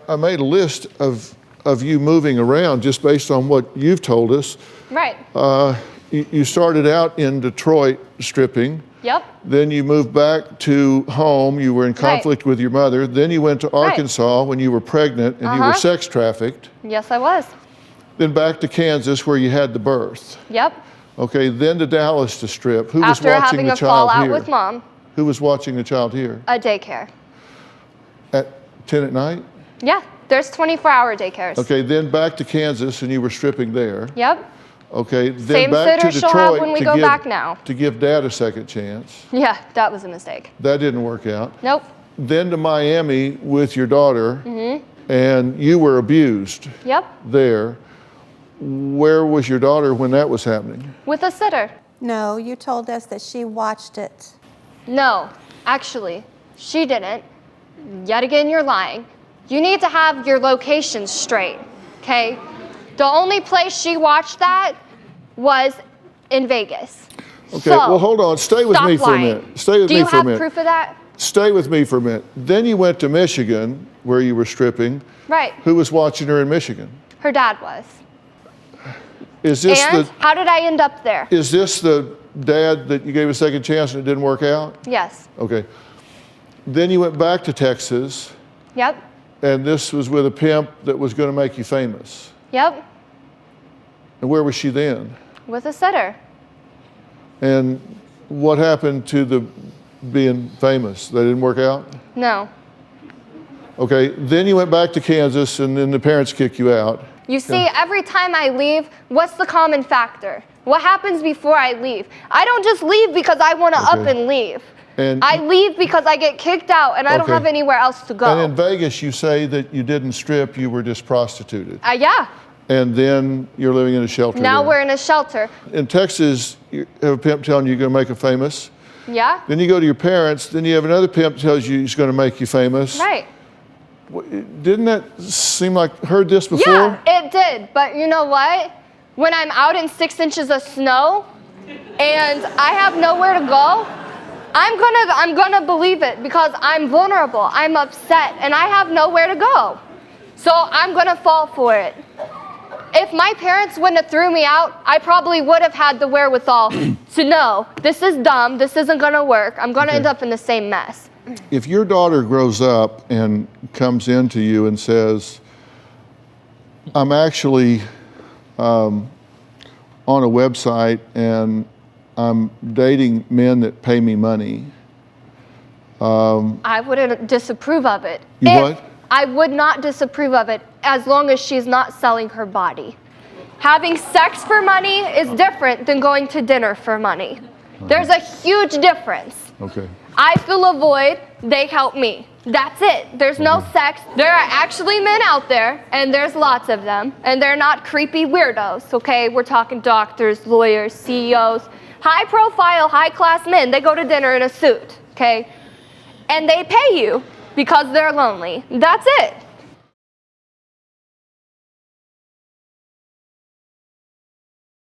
I made a list of you moving around just based on what you've told us. Right. You started out in Detroit stripping. Yep. Then you moved back to home. You were in conflict with your mother. Then you went to Arkansas when you were pregnant and you were sex trafficked. Yes, I was. Then back to Kansas where you had the birth. Yep. Okay, then to Dallas to strip. Who was After watching having the a child fallout here? with Mom. Who was watching the child here? A daycare. At 10 at night? Yeah, there's 24-hour daycares. Okay, then back to Kansas and you were stripping there. Yep. Okay, then Same back to sitter she'll have Detroit when we go back now. to give Dad a second chance. Yeah, that was a mistake. That didn't work out. Nope. Then to Miami with your daughter, and you were abused Yep. there. Where was your daughter when that was happening? With a sitter. No, you told us that she watched it. No, actually, she didn't. Yet again, you're lying. You need to have your locations straight, okay? The only place she watched that was in Vegas. Okay, So, well, hold on. Stay with me for a minute. Stay with me for a minute. Do you have proof of that? Stay with me for a minute. Then you went to Michigan, where you were stripping. Right. Who was watching her in Michigan? Her dad was. Is this And how did I end up there? Is this the dad that you gave a second chance and it didn't work out? Yes. Okay. Then you went back to Texas. Yep. And this was with a pimp that was going to make you famous. Yep. And where was she then? With a sitter. And what happened to the being famous? That didn't work out? No. Okay, then you went back to Kansas and then the parents kicked you out. You see, every time I leave, what's the common factor? What happens before I leave? I don't just leave because I want to up and leave. And I leave because I get kicked out and I don't have anywhere else to go. And in Vegas, you say that you didn't strip, you were just prostituted. Yeah. And then you're living in a shelter. Now there. we're in a shelter. In Texas, you have a pimp telling you you're going to make him famous. Yeah. Then you go to your parents, then you have another pimp tells you he's going to make you famous. Right. Didn't that seem like, heard this before? Yeah, it did. But you know what? When I'm out in 6 inches of snow and I have nowhere to go, I'm gonna believe it because I'm vulnerable, I'm upset, and I have nowhere to go. So I'm gonna fall for it. If my parents wouldn't have threw me out, I probably would have had the wherewithal to know this is dumb, this isn't gonna work, I'm gonna end up in the same mess. If your daughter grows up and comes into you and says, I'm actually on a website and I'm dating men that pay me money. I wouldn't disapprove of it. What? I would not disapprove of it as long as she's not selling her body. Having sex for money is different than going to dinner for money. There's a huge difference. Okay. I fill a void, they help me. That's it. There's no sex. There are actually men out there, and there's lots of them, and they're not creepy weirdos, okay? We're talking doctors, lawyers, CEOs, high profile, high class men. They go to dinner in a suit, okay? And they pay you because they're lonely. That's it.